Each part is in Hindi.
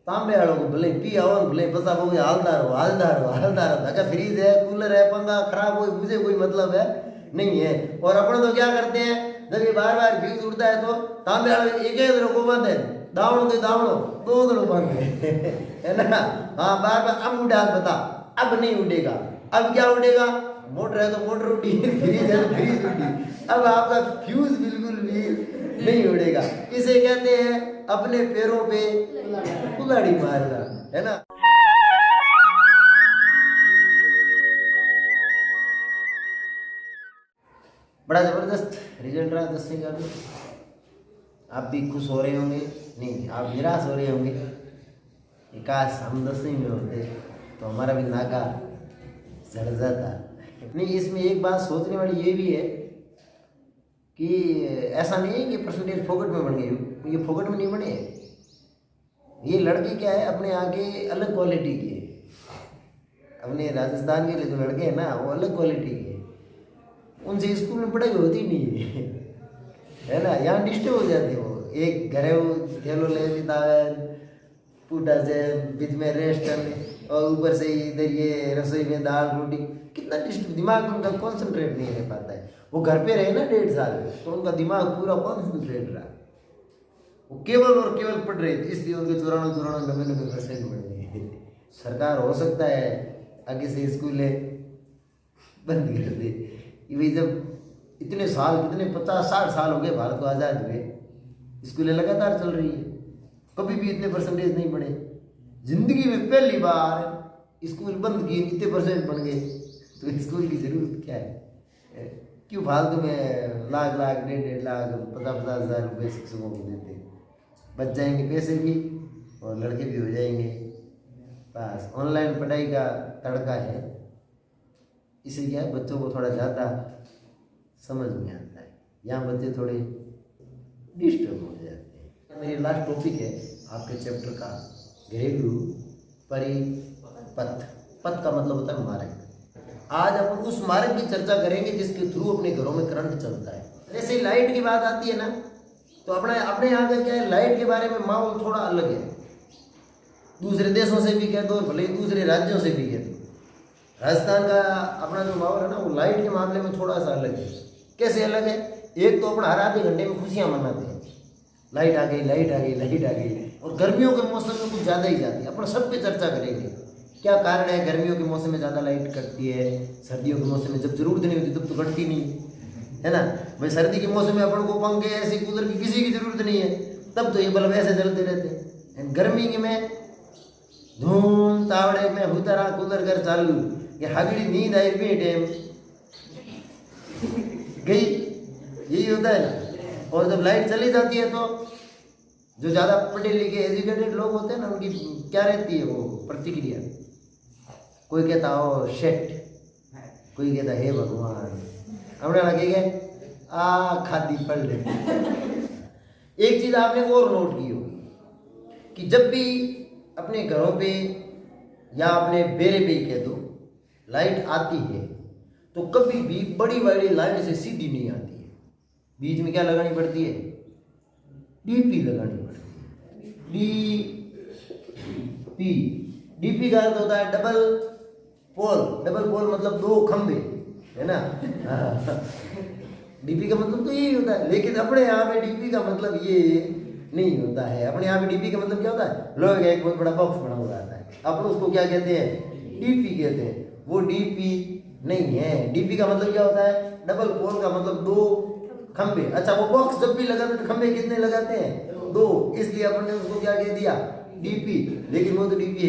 तांबे वालों को भले पी आओ भले बस आप हालदार हो। अगर फ्रीज है कूलर है पंखा खराब हो मुझे कोई मतलब है नहीं है। और अपन तो क्या करते हैं जब ये बार बार फ्यूज उड़ता है तो तांबे वाले एक एक को बंद है दावड़ो दो बंद है ना। हाँ बार बार अब उड़ा बता अब नहीं उड़ेगा। अब क्या उड़ेगा मोटर है तो मोटर उड़ी फ्रीज है तो फ्रीज उड़ी। अब आपका फ्यूज बिल्कुल भी नहीं उड़ेगा। इसे कहते हैं अपने पैरों पे कुल्हाड़ी मारना है ना। बड़ा जबरदस्त रिजल्ट रहा 10वीं का भी। आप भी खुश हो रहे होंगे नहीं आप निराश हो रहे होंगे कि काश हम 10वीं में होते तो हमारा भी नाका झड़ जाता। नहीं इसमें एक बात सोचने वाली ये भी है कि ऐसा नहीं है कि परसेंटेज फोकट में बन गई। ये फोकट में नहीं बने। ये लड़के क्या है अपने आगे अलग क्वालिटी के अपने राजस्थान के लिए जो लड़के हैं ना वो अलग क्वालिटी के। उनसे स्कूल में पढ़ाई होती नहीं है ना। यहाँ डिस्टर्ब हो जाते वो एक घरे खेलो ले लेता है पूटा से बीच में रेस्ट और ऊपर से इधर ये रसोई में दाल रोटी कितना डिस्टर्ब दिमाग में उनका कॉन्सेंट्रेट नहीं रह पाता है। वो घर पे रहे ना 1.5 साल तो उनका दिमाग पूरा कॉन्सेंट्रेट रहा। वो केवल और केवल पढ़ रहे थे इसलिए उनके 94 बढ़ गए। सरकार हो सकता है आगे से स्कूलें बंद कर दे। ये जब इतने साल कितने 50-60 साल हो गए भारत को आज़ाद हुए स्कूलें लगातार चल रही है कभी भी इतने परसेंटेज नहीं बढ़े। जिंदगी में पहली बार स्कूल बंद किए इतने परसेंट बन गए। तो स्कूल की ज़रूरत क्या है। क्यों फालतू में लाख 1.5 लाख 50-50 हज़ार रुपये शिक्षकों को देते बच जाएंगे पैसे भी और लड़के भी हो जाएंगे। बस ऑनलाइन पढ़ाई का तड़का है। इसे क्या है बच्चों को थोड़ा ज़्यादा समझ में आता है। यहाँ बच्चे थोड़े डिस्टर्ब हो जाते हैं। मेरी लास्ट टॉपिक है आपके चैप्टर का घरेलू परिपथ। पथ का मतलब होता है मार्ग। आज अपन उस मार्ग की चर्चा करेंगे जिसके थ्रू अपने घरों में करंट चलता है। जैसे लाइट की बात आती है ना तो अपने यहाँ का क्या है लाइट के बारे में माहौल थोड़ा अलग है। दूसरे देशों से भी कह दो भले दूसरे राज्यों से भी कह दो राजस्थान का अपना जो माहौल है ना वो लाइट के मामले में थोड़ा सा अलग है। कैसे अलग है। एक तो अपना हर आधे घंटे में खुशियाँ मनाते हैं लाइट आ गई। और गर्मियों के मौसम में कुछ ज़्यादा ही जाती है। अपन सब पे चर्चा करेंगे क्या कारण है गर्मियों के मौसम में ज़्यादा लाइट कटती है। सर्दियों के मौसम में जब जरूरत नहीं होती तब तो कटती नहीं है ना। भाई सर्दी के मौसम में अपन को पंखे ऐसे कूलर की किसी की जरूरत नहीं है तब तो ये बल्ब ऐसे जलते रहते हैं। गर्मी के में धूम तावड़े में हुतरा कूलर कर चालू ये हगड़ी नींद आई भी टाइम गई यही होता है ना। और जब लाइट चली जाती है तो जो ज़्यादा पढ़े लिखे एजुकेटेड लोग होते हैं ना उनकी क्या रहती है वो प्रतिक्रिया। कोई कहता हो शेट कोई कहता हे भगवान हमने लगेगा खादी पढ़ ले। एक चीज़ आपने और नोट की होगी कि जब भी अपने घरों पे या अपने बेरे पे कह दो लाइट आती है तो कभी भी बड़ी वाली लाइट से सीधी नहीं आती है। बीच में क्या लगानी पड़ती है डीपी लगानी पड़ती है। डीपी का अर्थ होता है डबल पोल मतलब 2 खंबे है ना। डीपी का मतलब तो यही होता है। लेकिन अपने यहाँ पे डीपी का मतलब ये नहीं होता है। अपने यहाँ पे डीपी का मतलब क्या होता है लोहे का एक बहुत बड़ा बॉक्स बना हुआ आता है अपन उसको क्या कहते हैं डीपी कहते हैं। वो डीपी नहीं है। डीपी का मतलब क्या होता है डबल पोल का मतलब 2 खंबे। अच्छा वो बॉक्स जब भी लगाते तो खंबे कितने लगाते हैं 2 इसलिए अपन ने उसको क्या कह दिया डीपी। लेकिन वो तो डीपी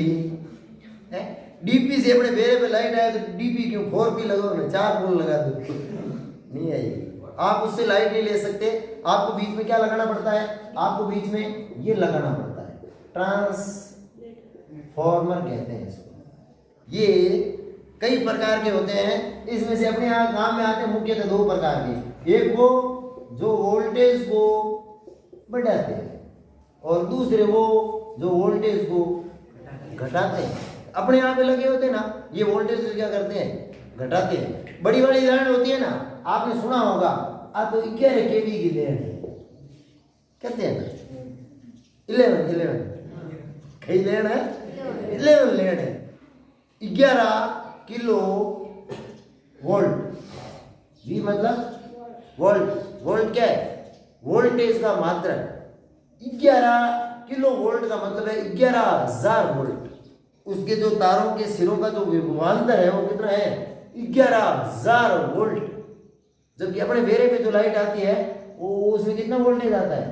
है। डीपी से अपने बेरे पे लाइट आए तो डीपी क्यों 4P लगाओ ना 4 पोल लगा दो नहीं आएगी। आप उससे लाइट नहीं ले सकते। आपको बीच में क्या लगाना पड़ता है आपको बीच में ये लगाना पड़ता है ट्रांसफॉर्मर कहते हैं इसको। ये कई प्रकार के होते हैं। इसमें से अपने यहाँ काम में आते हैं मुख्यतः 2 प्रकार के। एक वो जो वोल्टेज को बढ़ाते हैं और दूसरे वो जो वोल्टेज को घटाते हैं। अपने यहाँ पे लगे होते हैं ना ये वोल्टेज को क्या करते हैं घटाते हैं। बड़ी बड़ी लाइन होती है ना आपने सुना होगा आप तो 11 kV की लाइन कहते हैं ना 11 कई लेन है 11 लेन है 11 किलो वोल्ट। वी मतलब वोल्ट, वोल्ट क्या है? वोल्टेज का मात्रक। 11 किलो वोल्ट का मतलब है 11,000 वोल्ट। उसके जो तारों के सिरों का जो विभवांतर है वो कितना है? 11,000 वोल्ट। जबकि अपने बेरे पे जो लाइट आती है वो उसमें कितना वोल्टेज आता है?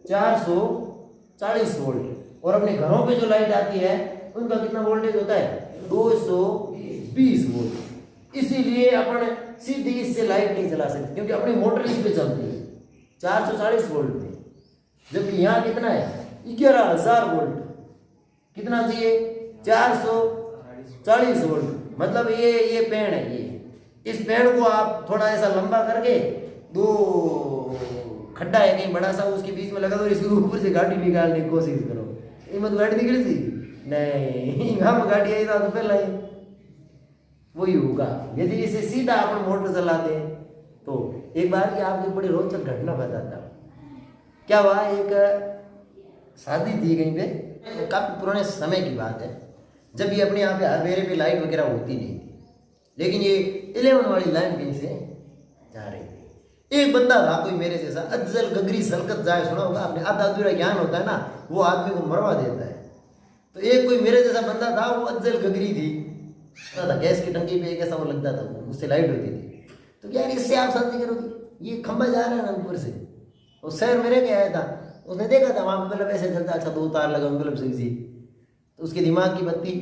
440 वोल्ट। और अपने घरों पे जो लाइट आती है उनका कितना वोल्टेज होता है? 220 वोल्ट। इसीलिए अपन सीधी इससे लाइट नहीं चला सकते क्योंकि अपनी मोटर इस पे चलती है 440 वोल्ट पे। जबकि यहाँ कितना है? 11,000 वोल्ट। कितना चाहिए? 440 वोल्ट। मतलब ये पेड़ है, ये इस पेड़ को आप थोड़ा ऐसा लंबा करके 2 खड्डा है कहीं बड़ा सा उसके बीच में लगा दो, इसके ऊपर से गाड़ी निकालने की कोशिश करो। हिम्मत गाड़ी निकली थी नहीं, हम गाड़ी आई था तो पहले ही वही होगा। यदि इसे सीधा अपन मोटर चलाते हैं तो एक बार की आपकी बड़ी रोचक घटना बताता हूँ। क्या हुआ, एक शादी थी कहीं पे, काफी पुराने समय की बात है, जब ये अपने यहाँ पे हर मेरे पे लाइट वगैरह होती नहीं थी, लेकिन ये 11 वाली लाइन कहीं से जा रही थी। एक बंदा था कोई मेरे जैसा, अज्जल गगरी सलकत जाए, सुना होगा आपने, आधा अधूरा ज्ञान होता है ना, वो आदमी को मरवा देता है। तो एक कोई मेरे जैसा बंदा था, वो अज्जल गगरी थी, था गैस की टंकी पे एक ऐसा वो लगता था, उससे लाइट होती थी। तो यार इससे आप शांति करोगे, ये खंभा जा रहा है ना ऊपर से। वो शहर मेरे के आया था, उसने देखा था वहाँ मतलब ऐसे चलता, अच्छा 2 तार लगा मतलब सही। तो उसके दिमाग की बत्ती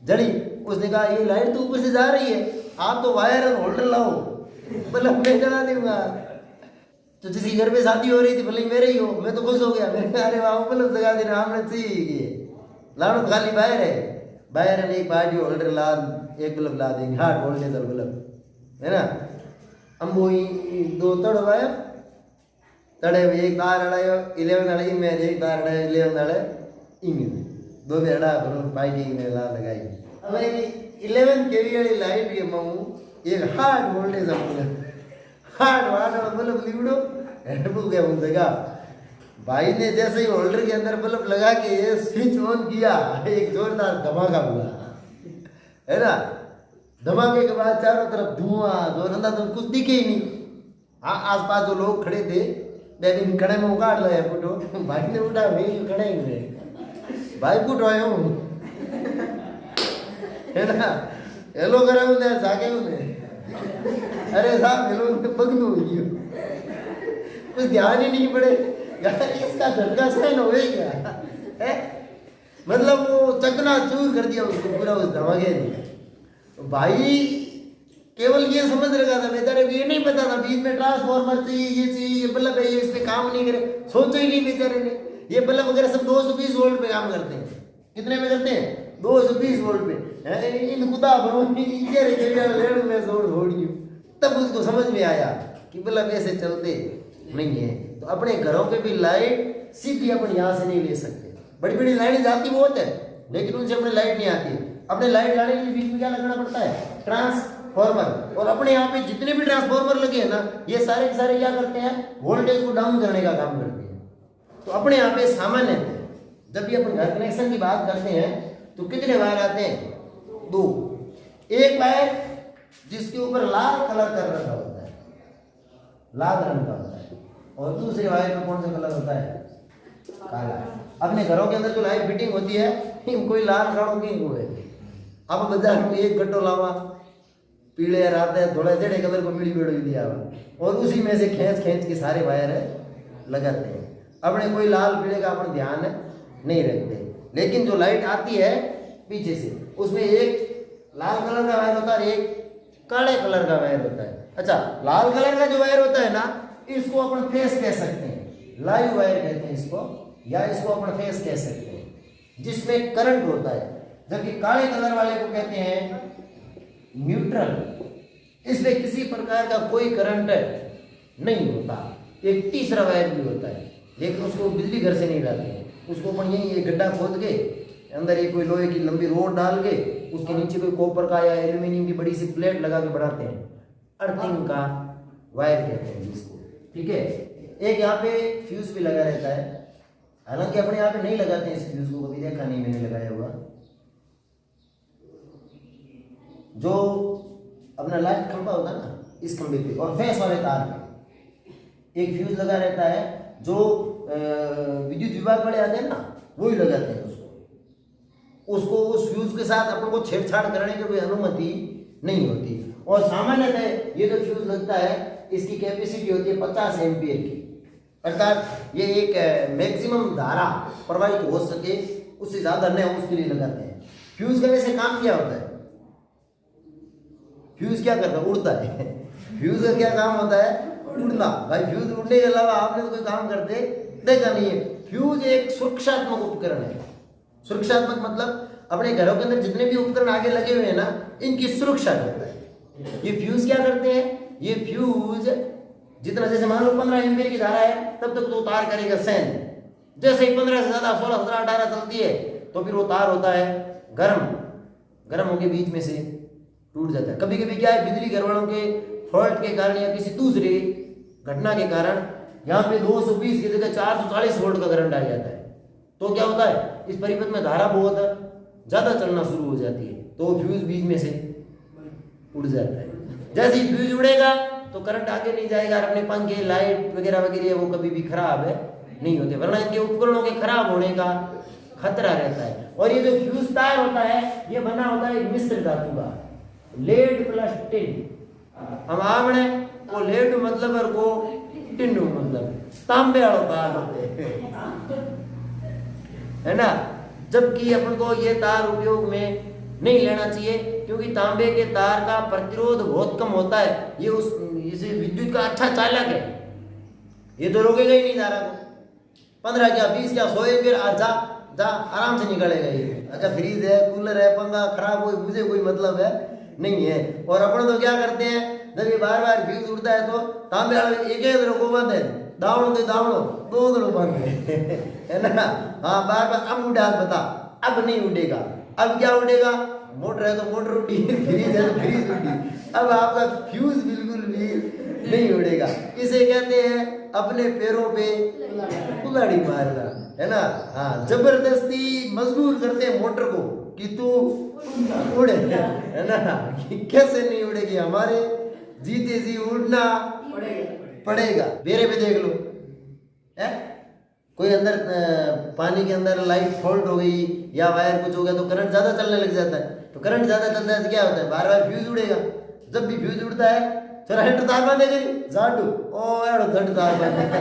जड़ी। उसने कहा ये लाइट तो ऊपर से जा रही है, आप तो वायर और होल्डर लाओ, मतलब मैं जला दूंगा। तो जिसकी घर पे शादी हो रही थी भले मेरे ही हो, मैं तो खुश हो गया। मैंने कहा अरे वाह बल्ब जगा देना हमने चाहिए, लाओ खाली बाहर है, बाहर है एक पार्टी होल्डर ला, एक बल्ब ला देंगे, 8 वोल्टेज बल्ब है ना। हम वो 2 तड़ वायर तड़े एक तार अड़ायो 11 अड़ाई में, एक तार अड़ायो 11 अड़े इंग 2 में अड़ा बल्ब पार्टी में ला लगाई। अब 11 केवी वाली लाइट के मऊ एक 8 वोल्टेज हार्ड वाला बल्ब लिवड़ो हेडबुक गया उन जगह। भाई ने जैसे ही होल्डर के अंदर बल्ब लगा के ये स्विच ऑन किया, एक जोरदार धमाका हुआ है ना। धमाके के बाद चारों तरफ धुआं, जो नंदा तो कुछ दिखे ही नहीं। हाँ आसपास जो लोग खड़े थे, डैडी कड़े में उगाड़ लाया फुटो, भाई ने उठा भाई खड़े हुए भाई फुट आए हूँ है ना। हेलो करे उन्हें जाके उन्हें, अरे साहब हेलो पगनू हुई कुछ ध्यान ही नहीं पड़े यार, इसका झटका सहन हो गई क्या है। मतलब वो चकना चूर कर दिया उसको पूरा उस धमाके ने। तो भाई केवल ये समझ रखा था बेचारे को, ये नहीं पता था बीच में ट्रांसफार्मर चाहिए, ये चाहिए, ये बल्ब है, ये इस पे काम नहीं करे, सोचो ही नहीं बेचारे ने। ये बल्ब वगैरह सब 220 वोल्ट पे काम करते हैं। कितने में करते हैं? 220 वोल्ट पे। इन खुदा में छोड़ियो, तब उसको समझ में आया कि बल्ब ऐसे चलते नहीं है। तो अपने घरों पे भी लाइट सीधी अपन यहाँ से नहीं ले सकते। बड़ी बड़ी लाइट जाती बहुत है लेकिन उनसे अपने लाइट नहीं आती। अपने लाइट लाने के लिए बीच में क्या लगाना पड़ता है? ट्रांसफार्मर। और अपने यहाँ पे जितने भी ट्रांसफार्मर लगे हैं ना, ये सारे के सारे क्या करते हैं? वोल्टेज को डाउन करने का काम करते हैं। तो अपने यहाँ पे सामान्य जब भी अपन घर कनेक्शन की बात करते हैं तो कितने वायर आते हैं? 2। एक वायर जिसके ऊपर लाल कलर कर रखा होता है, लाल रंग का होता है, और दूसरे वायर पे कौन सा कलर होता है? काला। अपने घरों के अंदर जो लाइट फिटिंग होती है कोई लाल काड़ों की हुए, अब बाजार में एक गट्टो लावा पीले रहते हैं, थोड़ा जड़े कलर को पीली पेड़ दिया और उसी में से खींच के सारे वायर लगाते हैं। अपने कोई लाल पीले का अपन ध्यान नहीं रखते। लेकिन जो लाइट आती है पीछे से, उसमें एक लाल कलर का वायर होता है, एक काले कलर का वायर होता है। अच्छा, लाल कलर का जो वायर होता है ना, इसको अपन फेस कह सकते हैं, लाइव वायर कहते हैं इसको, या इसको अपन फेस कह सकते हैं, जिसमें करंट होता है। जबकि काले कलर वाले को कहते हैं न्यूट्रल, इसमें किसी प्रकार का कोई करंट नहीं होता। एक तीसरा वायर भी होता है लेकिन उसको बिजली घर से नहीं डालते हैं, उसको अपन यही एक गड्ढा खोद के अंदर एक कोई लोहे की लंबी रोड डाल के उसके नीचे कोई कॉपर का या एल्यूमिनियम की बड़ी सी प्लेट लगा के बढ़ाते हैं, अर्थिंग का वायर कहते हैं जिसको। ठीक है, एक यहाँ पे फ्यूज भी लगा रहता है, हालांकि अपने यहाँ पे नहीं लगाते हैं इस फ्यूज को, कभी देखा नहीं मैंने लगाया हुआ। जो अपना लाइट खंभा होता है ना, इस खंभे पे और फेस वाले तार पे एक फ्यूज लगा रहता है। जो विद्युत विभाग वाले आते हैं ना, वो ही लगाते हैं उसको उस फ्यूज के साथ अपन को छेड़छाड़ करने की कोई अनुमति नहीं होती। और सामान्यतः ये जो फ्यूज लगता है इसकी कैपेसिटी होती है 50 एम्पियर की, अर्थात ये एक मैक्सिमम धारा प्रवाहित हो सके, उससे ज़्यादा न हो उसके लिए लगाते हैं। फ्यूज का वैसे काम क्या होता है? फ्यूज क्या करता है? उड़ता है। फ्यूज का क्या काम होता है? उड़ना। भाई फ्यूज उड़ने के अलावा आपने तो कोई काम करते देखा नहीं है। फ्यूज एक सुरक्षात्मक उपकरण है। सुरक्षात्मक मतलब अपने घरों के अंदर जितने भी उपकरण आगे लगे हुए हैं ना, इनकी सुरक्षा करता है। ये फ्यूज क्या करते हैं? ये फ्यूज जितना, जैसे मान लो 15 एम्पीयर की धारा है, तब तक तो तार करेगा सहन। जैसे ही 15 से ज्यादा 16, 17, 18 चलती है तो फिर वो तार होता है गर्म होके बीच में से टूट जाता है। कभी कभी क्या है, बिजली घर वालों के फॉल्ट के कारण या किसी दूसरी घटना के कारण यहाँ पे 220 की जगह 440 वोल्ट का करंट आ जाता है। तो क्या होता है, इस परिपथ में धारा बहुत ज्यादा चलना शुरू हो जाती है, तो फ्यूज बीच में से उड़ जाता है। जैसे ही फ्यूज उड़ेगा तो करंट आगे नहीं जाएगा और अपने पंखे, लाइट वगैरह वगैरह वो कभी भी खराब नहीं होते, वरना इनके उपकरणों के खराब होने का खतरा रहता है। और ये जो फ्यूज तार होता है ये बना होता है एक मिश्र धातु का, लेड प्लस टिन। हम आमने वो लेड मतलब और को टिन मतलब तांबे वाला तार होते है ना। जबकि अपन को ये तार उपयोग में नहीं लेना चाहिए, क्योंकि तांबे के तार का प्रतिरोध बहुत कम होता है। ये इसे विद्युत का अच्छा चालक है, ये तो रोकेगा ही नहीं धारा को। 15 क्या 20 क्या 100 एम्पीयर जा आराम से निकलेगा ये। अच्छा फ्रीज है, कूलर है, पंखा खराब हो मुझे कोई मतलब है नहीं है। और अपन तो क्या करते हैं, जब ये बार बार फ्यूज उड़ता है तो तांबे वाले एक को बंद है, दावड़ो तो दावड़ो, दो बंद है ना। हाँ बार बार अब उड़ा बता, अब नहीं उड़ेगा। अब क्या उड़ेगा? मोटर है तो मोटर उड़ी, फ्रीज है तो फ्रीज उड़ी। अब आपका फ्यूज बिल्कुल भी नहीं उड़ेगा। इसे कहते हैं अपने पैरों पे कुल्हाड़ी मारना, है ना। हाँ, जबरदस्ती मजबूर करते हैं मोटर को कि तू उड़े, है ना। कैसे नहीं उड़ेगी? हमारे जीते जी उड़ना पड़ेगा। मेरे पे देख लो, है कोई अंदर पानी के अंदर लाइट फॉल्ट हो गई या वायर कुछ हो गया तो करंट ज्यादा चलने लग जाता है। तो करंट ज्यादा चलता है तो क्या होता है, बार बार फ्यूज उड़ेगा। जब भी फ्यूज उड़ता है चलो हेड तार बांधेगा, जाटू ओ यार झट तार बांधेगा।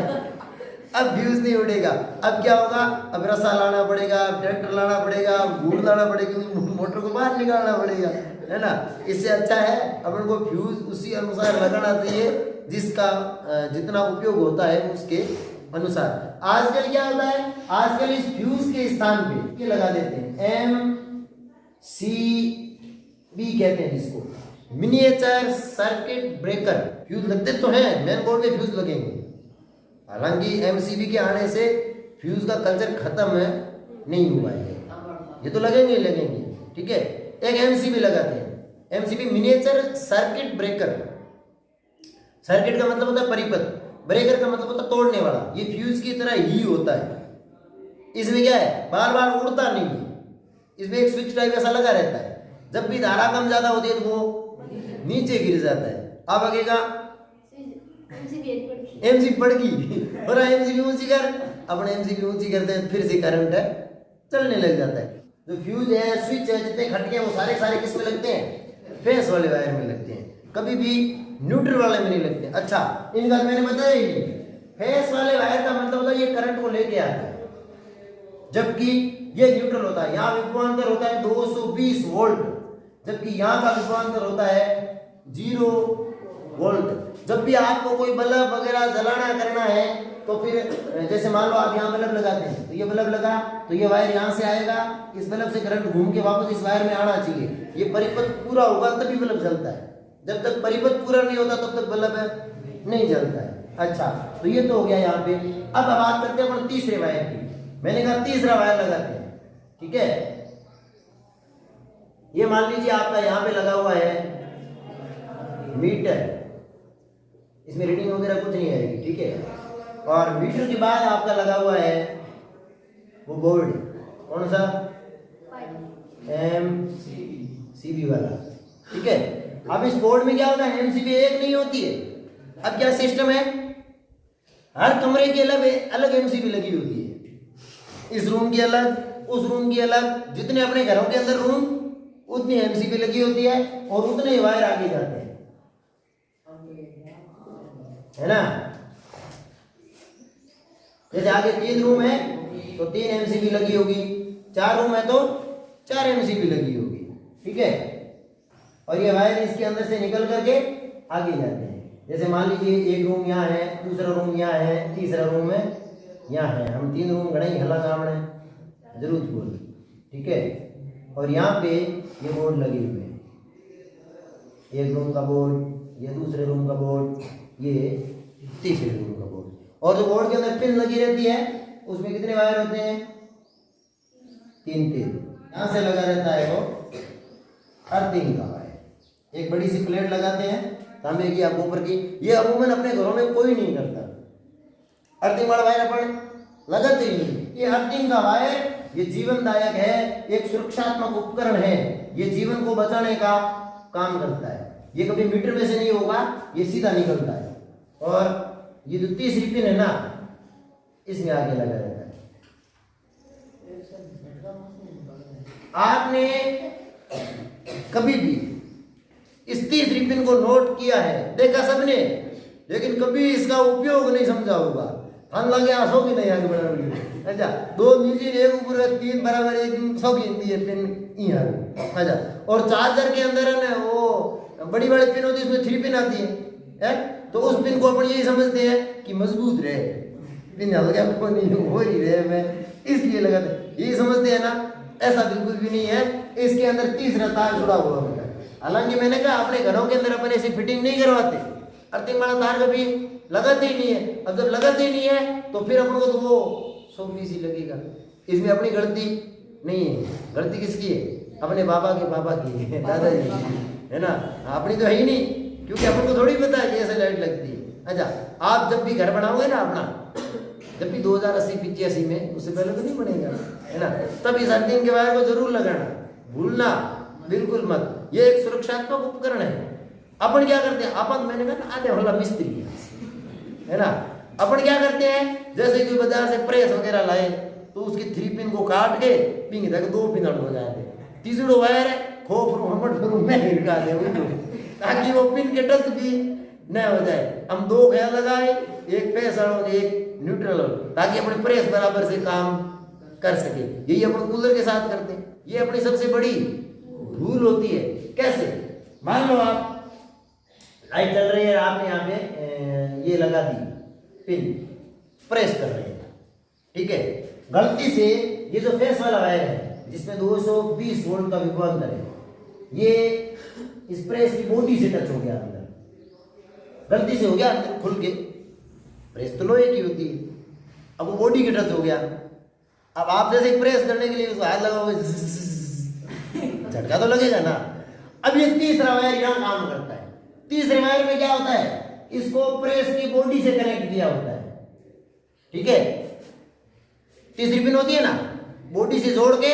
अब फ्यूज नहीं उड़ेगा। अब क्या होगा? अब रस्सा लाना पड़ेगा, ट्रैक्टर लाना पड़ेगा, घूर लाना पड़ेगा, मोटर को बाहर निकालना पड़ेगा, है ना। इससे अच्छा है अपन को फ्यूज उसी अनुसार लगाना चाहिए जिसका जितना उपयोग होता है उसके अनुसार। आजकल क्या होता है, आजकल इस फ्यूज के स्थान पे ये लगा देते हैं MCB कहते हैं जिसको, मिनिएचर सर्किट ब्रेकर। फ्यूज लगते तो हैं, मेन बोर्ड पे फ्यूज लगेंगे। हालांकि MCB के आने से फ्यूज का कल्चर खत्म नहीं हुआ है, ये तो लगेंगे, ठीक है। एक MCB लगाते हैं, MCB miniature circuit breaker. Circuit का मतलब होता है परिपथ, ब्रेकर का मतलब होता है तोड़ने वाला। ये फ्यूज की तरह ही होता है। इसमें क्या है, बार बार उड़ता नहीं है, इसमें एक स्विच टाइप ऐसा लगा रहता है। जब भी धारा कम ज्यादा होती है तो वो नीचे गिर जाता है। अब लगेगा MCB पड़ गई और MCB ऊंची कर, अपने MCB ऊंची करते हैं फिर से करंट चलने लग जाता है। जो फ्यूज है, स्विच है, जितने खटके हैं वो सारे किस में लगते हैं? फेस वाले वायर में लगते हैं, कभी भी न्यूट्रल वाले में नहीं लगते। अच्छा इनका मैंने बताया ही नहीं, फेस वाले वायर का मतलब होता है ये करंट को लेके आता है, जबकि ये न्यूट्रल होता है। यहाँ विभवांतर होता है 220 वोल्ट, जबकि यहाँ का विभवांतर होता है 0 वोल्ट। जब भी आपको कोई बल्ब वगैरह जलाना करना है तो फिर जैसे मान लो आप यहाँ बल्ब लगाते हैं, तो ये बल्ब लगा तो ये वायर यहाँ से आएगा, इस बल्ब से करंट घूम के वापस इस वायर में आना चाहिए। ये परिपथ पूरा होगा तभी बल्ब जलता है, जब तक परिपथ पूरा नहीं होता तब तक बल्ब नहीं जलता है। अच्छा तो ये तो हो गया यहाँ पे। अब बात करते हैं अपन तीसरे वायर की। मैंने कहा तीसरा वायर लगाते हैं, ठीक है। ये मान लीजिए आपका यहाँ पे लगा हुआ है मीटर, इसमें रीडिंग वगैरह कुछ नहीं आएगी, ठीक है। और मीटर के बाद आपका लगा हुआ है वो बोर्ड कौन सा, MCB वाला, ठीक है। अब इस बोर्ड में क्या होता है, MCB एक नहीं होती है। अब क्या सिस्टम है, हर कमरे की अलग अलग MCB लगी होती है, इस रूम की अलग, उस रूम की अलग, जितने अपने घरों के अंदर रूम उतनी MCB लगी होती है और उतने ही वायर आगे जाते हैं, है ना। जैसे आगे 3 रूम है तो 3 MCB लगी होगी, 4 रूम है तो 4 MCB लगी होगी, ठीक है। और ये वायर इसके अंदर से निकल करके आगे जाते हैं। जैसे मान लीजिए एक रूम यहाँ है, दूसरा रूम यहाँ है, तीसरा रूम है यहाँ है, हम 3 रूम घड़े हला सामने जरूर बोल, ठीक है। और यहाँ पे ये बोर्ड लगे हुए हैं, एक रूम का बोर्ड, ये दूसरे रूम का बोर्ड, ये तीसरे रूम का बोर्ड। और जो बोर्ड के अंदर पिन लगी रहती है उसमें कितने वायर होते हैं, 3 पिन। यहाँ से लगा रहता है वो अर्थिंग का वायर, एक बड़ी सी प्लेट लगाते हैं तांबे की या गोबर की, ये अमूमन अपने घरों में कोई नहीं करता, अर्थिंग वाला वायर अपन लगाते ही नहीं। ये अर्थिंग का वायर ये जीवनदायक है, एक सुरक्षात्मक उपकरण है, ये जीवन को बचाने का काम करता है। ये कभी मीटर में से नहीं होगा, ये सीधा निकलता है। और ये जो तीसरी पिन है ना, इसमें आगे लगा रहता है। आपने कभी भी इस तीसरी पिन को नोट किया है, देखा सबने, लेकिन कभी इसका उपयोग नहीं समझा होगा। हम लगे आंसू की नहीं आगे बढ़ा, अच्छा 2 नीचे एक ऊपर 3 बराबर एक 100 की हिंदी है पिन यहाँ, अच्छा। और चार्जर के अंदर है ना वो बड़ी बड़ी पिन होती है, उसमें 3 पिन आती है, तो उस पिन को अपन यही समझते हैं कि मजबूत रहे, पिन हल्का को नहीं हो ही रहे, मैं इसलिए लगाते यही समझते हैं ना। ऐसा बिल्कुल भी नहीं है, इसके अंदर तीसरा तार जुड़ा हुआ होता है। हालांकि मैंने कहा अपने घरों के अंदर अपन ऐसी फिटिंग नहीं करवाते, अर्थिंग वाला तार कभी लगाते ही नहीं है। अब जब लगाते ही नहीं है तो फिर अपन को तो वो 100 ही लगेगा, इसमें अपनी गलती नहीं है। गलती किसकी है, अपने बाबा की है, दादाजी की, है ना, अपनी तो है ही नहीं, क्योंकि अपन को थोड़ी पता है कि ऐसे लाइट लगती है। अच्छा, आप जब भी घर बनाओगे ना अपना, जब भी 2080-85 में, उससे पहले तो नहीं बनेगा, है ना, तब इस अर्थिंग के वायर को जरूर लगाना, भूलना बिल्कुल मत। ये एक सुरक्षात्मक उपकरण है। अपन क्या करते हैं, अपन मैंने कहा ना आधे वाला मिस्त्री है ना, अपन क्या करते हैं, जैसे कोई बाजार से प्रेस वगैरह लाए तो उसकी 3 पिन को काट के पिंग तक 2 पिन हो जाते, तीसरा वायर है खोप में हिरका दे ताकि वो पिन के टच भी न हो जाए। हम 2 गया लगाए, एक प्रेशर और एक न्यूट्रल, ताकि अपने प्रेस बराबर से काम कर सके। यही अपन कूलर के साथ करते हैं। ये अपनी सबसे बड़ी भूल होती है। कैसे, मान लो आप लाइट चल रही है, आपने यहाँ पे ये लगा दी पिन, प्रेस कर रहे हैं, ठीक है, गलती से ये जो फेस वाला वायर है जिसमें 220 वोल्ट का विभवांतर है, ये इस प्रेस की बॉडी से टच हो गया अंदर, गलती से हो गया अंदर खुल के, प्रेस तो लोहे की होती है, अब वो बॉडी के टच हो गया। अब आप जैसे प्रेस करने के लिए उसको हाथ लगाओगे, झटका तो लगेगा ना। अब ये तीसरा वायर यहाँ काम करता है। तीसरे वायर में क्या होता है, इसको प्रेस की बॉडी से कनेक्ट किया होता है, ठीक है। तीसरी पिन होती है ना, बॉडी से जोड़ के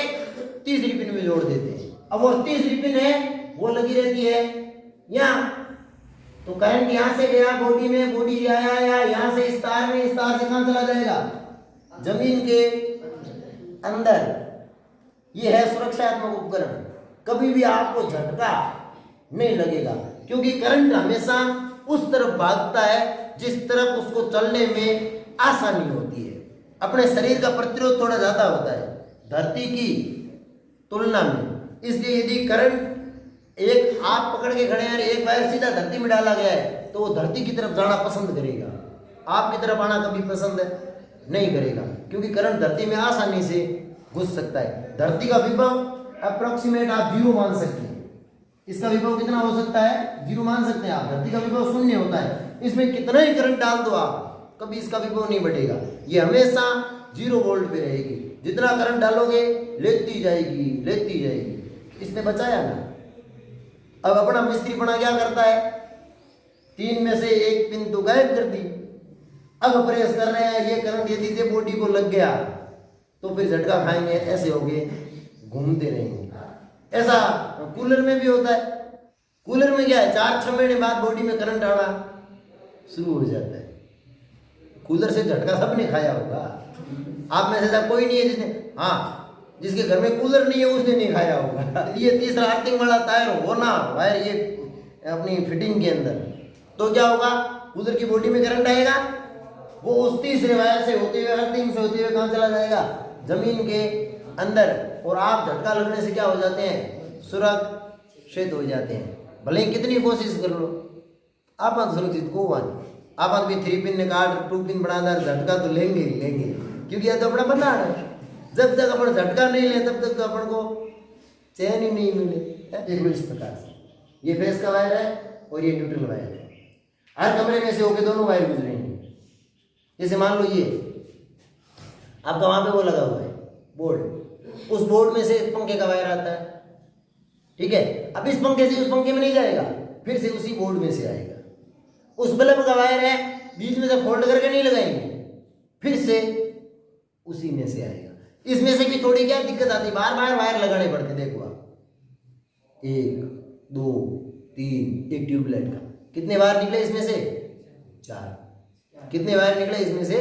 तीसरी पिन में जोड़ देते हैं। अब वो तीसरी पिन है वो लगी रहती है यहाँ, तो करंट यहाँ से गया बॉडी में, बॉडी से आया यहाँ से इस तार में, इस तार से कहाँ चला जाएगा, जमीन के अंदर। ये है सुरक्षात्मक उपकरण। कभी भी आपको झटका नहीं लगेगा, क्योंकि करंट हमेशा उस तरफ भागता है जिस तरफ उसको चलने में आसानी होती है। अपने शरीर का प्रतिरोध थोड़ा ज्यादा होता है धरती की तुलना में। इसलिए यदि करंट एक आप पकड़ के खड़े हैं, एक वायर सीधा धरती में डाला गया है, तो वो धरती की तरफ जाना पसंद करेगा, आपकी तरफ आना कभी पसंद नहीं करेगा, क्योंकि करंट धरती में आसानी से घुस सकता है। धरती का विभव अप्रोक्सीमेट आप 0 मान सकते हैं। इसका विभव कितना हो सकता है, 0 मान सकते हैं आप। धरती का विभव 0 होता है। इसमें कितना ही करंट डाल दो आप, कभी इसका विभव नहीं बढ़ेगा। ये हमेशा 0 वोल्ट पे रहेगी। जितना करंट डालोगे लेती जाएगी। इसने बचाया ना। अब अपना मिस्त्रीपना क्या करता है, 3 में से 1 पिन तो गायब कर दी। अब प्रेस कर रहे हैं, ये करंट यदि से बॉडी को लग गया तो फिर झटका खाएंगे, ऐसे हो गए, घूमते रहेंगे। ऐसा कूलर में भी होता है। कूलर में क्या है, 4-6 महीने बाद बॉडी में करंट आना शुरू हो जाता है। कूलर से झटका सबने खाया होगा। आप में से ऐसा कोई नहीं है जिसने, हाँ, जिसके घर में कूलर नहीं है उसने नहीं खाया होगा। ये तीसरा अर्थिंग वाला तार हो ना वायर ये अपनी फिटिंग के अंदर, तो क्या होगा, कूलर की बॉडी में करंट आएगा, वो उस तीसरे वायर से होते हुए, अर्थिंग से होते हुए कहाँ चला जाएगा, जमीन के अंदर। और आप झटका लगने से क्या हो जाते हैं, सुरक्षित हो जाते हैं। भले ही कितनी कोशिश कर लो, आप सुरक्षित को वानी आप भी 3 पिन निकाल 2 पिन बढ़ादार झटका तो लेंगे ही लेंगे, क्योंकि यह तो अपना बना है। जब तक अपन झटका नहीं ले तब तक तो अपन को चैन ही नहीं मिले। देखो इस प्रकार से ये फेस का वायर है और ये न्यूट्रल वायर है। हर कमरे में से होके दोनों वायर गुजरेंगे। जैसे मान लो ये आपका वहां पे वो लगा हुआ है बोर्ड, उस बोर्ड में से पंखे का वायर आता है, ठीक है। अब इस पंखे से उस पंखे में नहीं जाएगा, फिर से उसी बोर्ड में से आएगा। उस बल्ब का वायर है, बीच में से फोल्ड करके नहीं लगाएंगे, फिर से उसी में से आएगा। इसमें से भी थोड़ी क्या दिक्कत आती है, बार बार वायर लगाने पड़ते। देखो आप 1 2 3, एक ट्यूबलाइट का कितने वायर निकले इसमें से 4। कितने वायर निकले इसमें से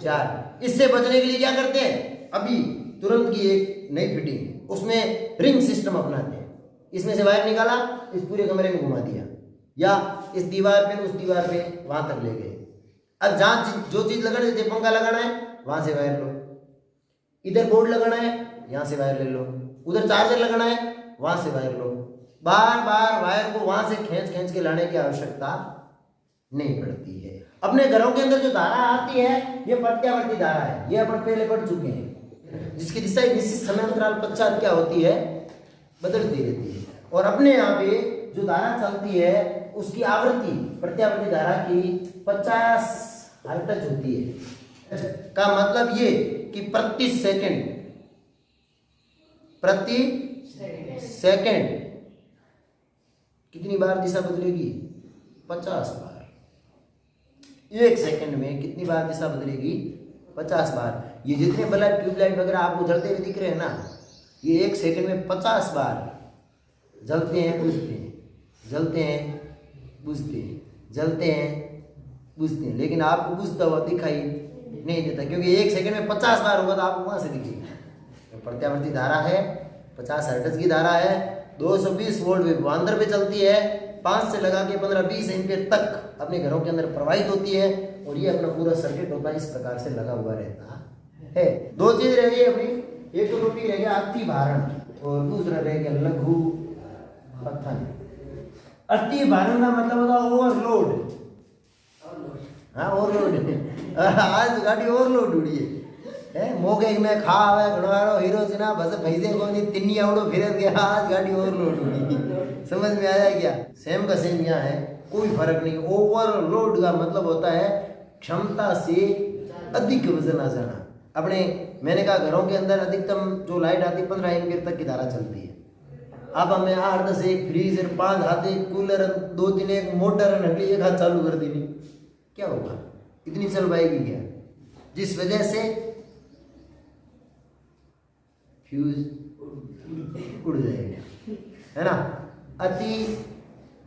4। इससे बचने के लिए क्या करते हैं, अभी तुरंत की एक नई फिटिंग, उसमें रिंग सिस्टम अपनाते हैं। इसमें से वायर निकाला, इस पूरे कमरे में घुमा दिया, या इस दीवार पे उस दीवार पे वहां तक ले गए। अब जहां जो चीज लगानी है, पंखा लगाना है वहां से वायर लो, इधर बोर्ड लगाना है यहां से वायर ले लो, उधर चार्जर लगाना है वहां से वायर लो। बार बार वायर को वहां से खींच के लाने की आवश्यकता नहीं पड़ती है। अपने घरों के अंदर जो धारा आती है ये प्रत्यावर्ती धारा है, ये अपन पहले पढ़ चुके हैं, जिसकी दिशा एक निश्चित समय अंतराल पश्चात क्या होती है, बदलती रहती है। और अपने यहाँ पे जो धारा चलती है उसकी आवृत्ति प्रत्यावर्ती धारा की 50 हर्ट्ज होती है। का मतलब ये कि प्रति सेकंड कितनी बार दिशा बदलेगी, 50 बार। 1 सेकंड में कितनी बार दिशा बदलेगी, 50 बार। ये जितने बल्ब ट्यूबलाइट वगैरह आपको जलते हुए दिख रहे हैं ना, ये 1 सेकंड में 50 बार जलते हैं बुझते हैं, जलते हैं बुझते हैं, जलते हैं बुझते हैं। लेकिन आपको बुझता हुआ दिखाई नहीं देता, क्योंकि 1 सेकंड में 50 बार होगा तो आपको वहां से दिखेगा। तो प्रत्यावर्ती धारा है, 50 हर्ट्ज की धारा है, 220 वोल्ट विभवांतर पे चलती है, 5 से लगा के 15-20 एम्पीयर तक अपने घरों के अंदर प्रवाहित होती है। और ये अपना पूरा सर्किट होता है इस प्रकार से लगा हुआ रहता है। 2 चीज रह गई अपनी, एक तो टॉपिक रह गया अति भारण और दूसरा रह गया लघु पतन। अति भारण का मतलब होता है ओवरलोड। हाँ ओवरलोड आज गाड़ी ओवरलोड उड़ी है मोगे में खा आवे घणवारो हीरो जना बस पैसे को नहीं तिन्नी आवड़ो फिर गया, आज गाड़ी ओवरलोड उड़ी। समझ में आया क्या? सेम का सेम यहाँ है, कोई फर्क नहीं। ओवरलोड का मतलब होता है क्षमता से अधिक वजन आ जाना। अपने मैंने कहा घरों के अंदर अधिकतम जो लाइट आती है 15 एम्पीयर तक की धारा चलती है। अब हमें 8-10 एक फ्रीज 5 हाथ एक कूलर 2-3 एक मोटर नकली एक हाथ चालू कर देनी, क्या होगा? इतनी चल पाएगी क्या? जिस वजह से फ्यूज उड़ जाएगा, है ना। अति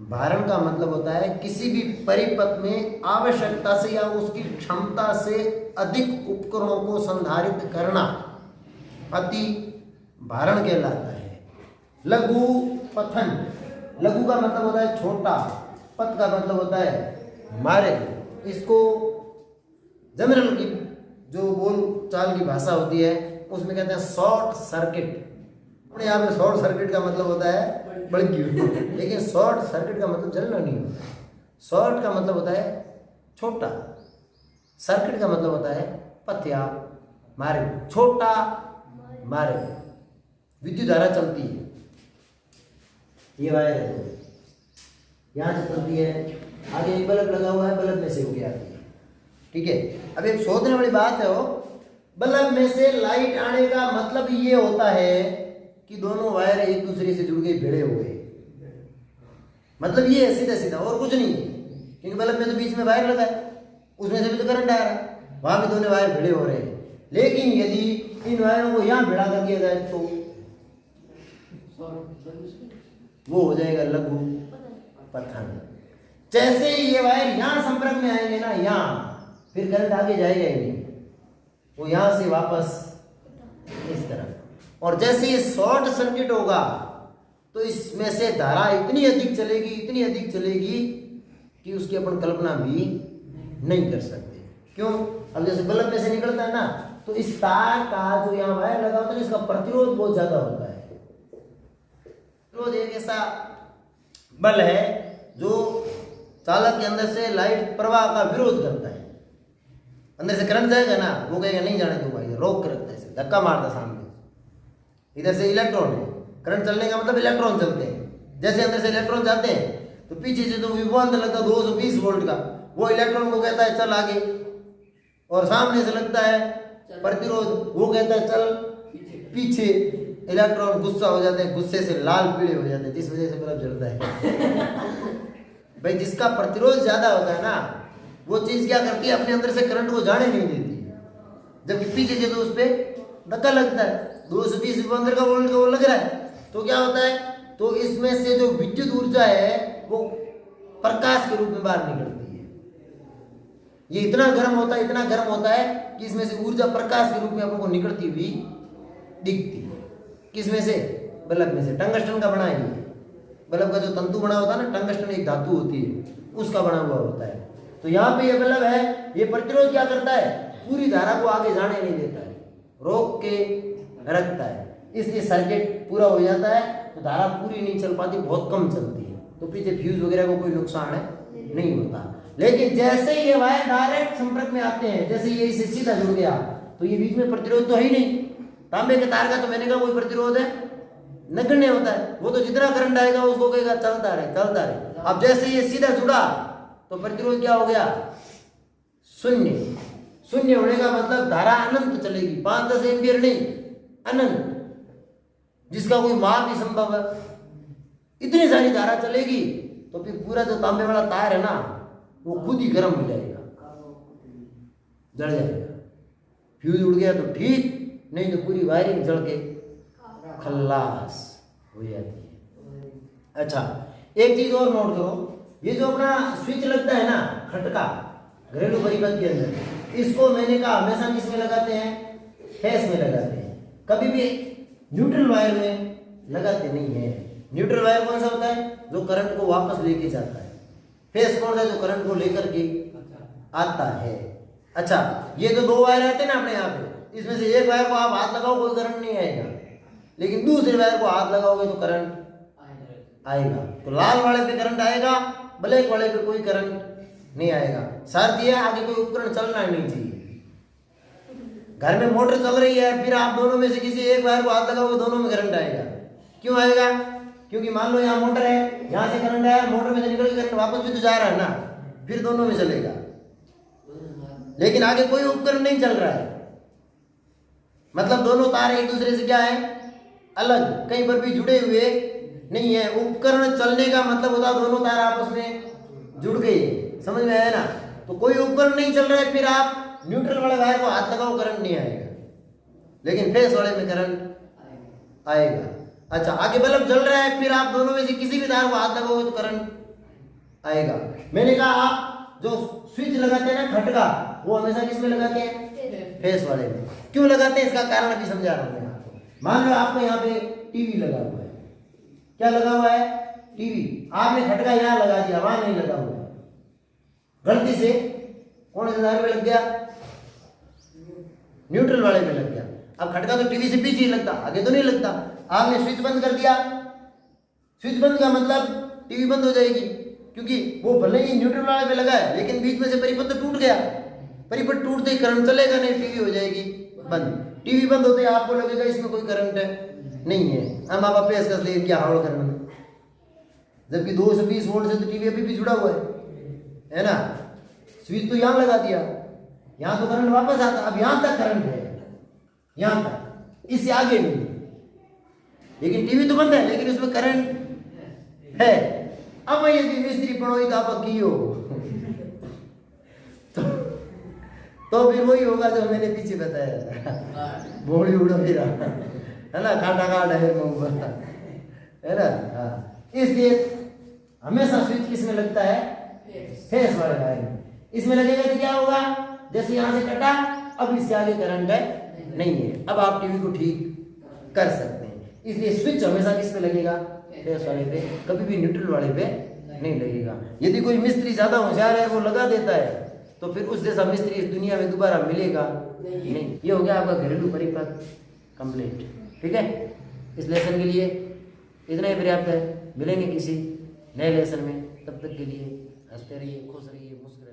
भारण का मतलब होता है किसी भी परिपथ में आवश्यकता से या उसकी क्षमता से अधिक उपकरणों को संधारित करना अति भारण कहलाता है। लघु पथन, लघु का मतलब होता है छोटा, पथ का मतलब होता है मार्ग। इसको जनरल की जो बोल चाल की भाषा होती है उसमें कहते हैं शॉर्ट सर्किट। अपने यहाँ पे शॉर्ट सर्किट का मतलब होता है बड़की, लेकिन शॉर्ट सर्किट का मतलब जलना नहीं होता। शॉर्ट का मतलब होता है छोटा, सर्किट का मतलब होता है पथ या मार्ग, छोटा मार्ग। विद्युत धारा चलती है, ये वायर है, यहाँ से चलती है, आगे एक बल्ब लगा हुआ है, बल्ब में से होके आती है, ठीक है। अब एक सोचने वाली बात है, वो बल्ब में से लाइट आने का मतलब ये होता है कि दोनों वायर एक दूसरे से जुड़ के भिड़े हुए, मतलब ये है सीधा सीधा, और कुछ नहीं। क्योंकि बल्ब में तो बीच में वायर लगा है, उसमें से भी तो करंट आ रहा है, वहां भी दोनों वायर भिड़े हो रहे हैं। लेकिन यदि इन वायरों को यहाँ भिड़ा कर दिया जाए तो वो हो जाएगा लघु पतन। जैसे ही ये वायर यहाँ संपर्क में आएंगे ना, यहाँ फिर करंट आगे जाएगा ही नहीं, वो यहाँ से वापस इस तरफ। और जैसे ये शॉर्ट सर्किट होगा तो इसमें से धारा इतनी अधिक चलेगी कि उसकी अपन कल्पना भी नहीं कर सकते। क्यों? अब जैसे बल्ब में से निकलता है ना, तो इस तार का जो यहाँ वायर लगा होता है इसका प्रतिरोध बहुत ज्यादा होता है। प्रतिरोध एक ऐसा बल है जो चालक के अंदर से लाइट प्रवाह का विरोध करता है। अंदर से करंट जाएगा ना, वो कहेगा नहीं जाने दूंगा, ये रोक के रखता है, इसे धक्का मारता सामने। इधर से इलेक्ट्रॉन है, करंट चलने का मतलब इलेक्ट्रॉन चलते हैं। जैसे अंदर से इलेक्ट्रॉन जाते हैं तो पीछे से जो विभवांतर लगता है 220 वोल्ट का, वो इलेक्ट्रॉन को कहता है चल आगे, और सामने से लगता है प्रतिरोध, वो कहता है चल पीछे। इलेक्ट्रॉन गुस्सा हो जाते हैं, गुस्से से लाल पीले हो जाते हैं, जिस वजह से बल्ब जलता है। भाई जिसका प्रतिरोध ज्यादा होता है ना, वो चीज क्या करती है, अपने अंदर से करंट को जाने नहीं देती, जबकि पीछे से तो उस पर धक्का लगता है। 220 विभवांतर का वोल्ट का वो लग रहा है, तो क्या होता है, तो इसमें से जो विद्युत ऊर्जा है वो प्रकाश के रूप में बाहर निकलती है। ये इतना गर्म होता है कि इसमें से ऊर्जा प्रकाश के रूप में अपन को निकलती हुई दिखती है। किसमें से? बल्ब में से। टंगस्टन का बना है ये बल्ब का जो तंतु बना होता है ना, टंगस्टन एक धातु होती है, उसका बना हुआ होता है। तो यहाँ पे ये बल्ब है, ये प्रतिरोध क्या करता है, पूरी धारा को आगे जाने नहीं देता है, रोक के रखता है। इसलिए सर्किट पूरा हो जाता है तो धारा पूरी नहीं चल पाती, बहुत कम चलती है, तो पीछे फ्यूज वगैरह को कोई नुकसान नहीं होता। लेकिन जैसे ही ये वायर डायरेक्ट संपर्क में आते हैं, जैसे ये इसे सीधा जुड़ गया, तो ये बीच में प्रतिरोध तो है ही नहीं। तांबे के तार का तो मैंने कहा कोई प्रतिरोध है नगण्य होता है, वो तो जितना करंट आएगा उसको कहेगा चलता रहे। अब जैसे ये सीधा जुड़ा तो प्रतिरोध क्या हो गया, शून्य होने का मतलब धारा अनंत चलेगी, 5-10 एम्पियर नहीं, अनंत, जिसका कोई माप नहीं संभव है। इतनी सारी धारा चलेगी तो फिर पूरा जो तांबे वाला तार है ना, वो खुद ही गर्म हो जाएगा, जल जाएगा। फ्यूज उड़ गया तो ठीक, नहीं तो पूरी वायरिंग जल के खल्लास हो जाती है। अच्छा, एक चीज और नोट करो, ये जो अपना स्विच लगता है ना, खटका घरेलू परिपथ के अंदर, इसको मैंने कहा हमेशा किसमें लगाते हैं, फेस में लगाते हैं, कभी भी न्यूट्रल वायर में लगाते नहीं है। न्यूट्रल वायर कौन सा होता है, जो करंट को वापस लेके जाता है। फेस कौन सा है, जो करंट को लेकर के आता है। अच्छा, ये जो 2 वायर आते हैं ना अपने यहाँ पे, इसमें से एक वायर को आप हाथ लगाओ कोई करंट नहीं आएगा, लेकिन दूसरे वायर को हाथ लगाओगे तो करंट आएगा। तो लाल वाले पे करंट आएगा, ब्लैक वाले पे कोई करंट नहीं आएगा। शर्त यह आगे कोई उपकरण चलना नहीं चाहिए। घर में मोटर चल रही है, फिर आप दोनों में से किसी एक वायर को हाथ लगाओगे, दोनों में करंट आएगा। क्यों आएगा? क्योंकि मान लो यहाँ मोटर है, यहाँ से करंट आया, मोटर में से निकल के करंट वापस भी तो जा रहा है ना, फिर दोनों में चलेगा। लेकिन आगे कोई उपकरण नहीं चल रहा है, मतलब दोनों तार एक दूसरे से क्या है, अलग, कहीं पर भी जुड़े हुए नहीं है। उपकरण चलने का मतलब होता है दोनों तार आपस में जुड़ गए, समझ में आया ना। तो कोई उपकरण नहीं चल रहा है, फिर आप न्यूट्रल वाले वायर को हाथ लगाओ, करंट नहीं आएगा, लेकिन फेस वाले में करंट आएगा। अच्छा, आगे बल्ब जल रहा है, फिर आप दोनों में से किसी भी तार को हाथ लगाओगे तो करंट आएगा। मैंने कहा आप जो स्विच लगाते हैं ना, खटका, वो हमेशा किसमें लगाते हैं, फेस वाले में। क्यों लगाते हैं, इसका कारण अभी समझा रहा हूं मैं आपको। मान लो आपको यहाँ पे टीवी लगा हुआ है, क्या लगा हुआ है, टीवी। आपने खटका यहाँ लगा दिया, वहां नहीं लगा हुआ, गलती से कौन से तार पे लग गया, न्यूट्रल वाले पे लग गया। अब खटका तो टीवी से पीछे ही लगता, आगे तो नहीं लगता। आपने स्विच बंद कर दिया, स्विच बंद का मतलब टीवी बंद हो जाएगी, क्योंकि वो भले ही न्यूट्रल वाले पे लगा है, लेकिन बीच में से परिपथ तो टूट गया। परिपथ टूटते ही करंट चलेगा नहीं, टीवी हो जाएगी बंद। टीवी बंद होते ही आपको लगेगा इसमें कोई करंट है नहीं है, हम आप पेश कर ले क्या हवा करना, जबकि 220 वोल्ट से तो टीवी अभी भी जुड़ा हुआ है ना। स्विच तो यहाँ लगा दिया, यहाँ तो करंट वापस आता, अब यहाँ तक करंट है, यहाँ तक, इससे आगे नहीं। लेकिन टीवी तो बंद है, लेकिन उसमें करंट है। अब यदि मिस्त्री पढ़ो तो आप की हो तो फिर वही होगा जो मैंने पीछे बताया था, बॉडी उड़ा फिर है ना, काटा काट है मुंह है ना। हाँ, इसलिए हमेशा स्विच किसमें लगता है, फेस वाले वायर में। इसमें लगेगा तो क्या होगा, जैसे यहाँ से कटा, अब इससे आगे करंट है नहीं है, अब आप टीवी को ठीक कर सकते हैं। इसलिए स्विच हमेशा किस पे लगेगा, फेस वाले पे, कभी भी न्यूट्रल वाले पे नहीं लगेगा। यदि कोई मिस्त्री ज्यादा होशियार है वो लगा देता है तो फिर उस जैसा मिस्त्री इस दुनिया में दोबारा मिलेगा नहीं। ये हो गया आपका घरेलू परिपथ कंप्लीट। ठीक है, इस लेसन के लिए इतना ही पर्याप्त है। मिलेंगे किसी नए लेसन में, तब तक के लिए हंसते रहिए, खुश रहिए, मुस्कुराइए।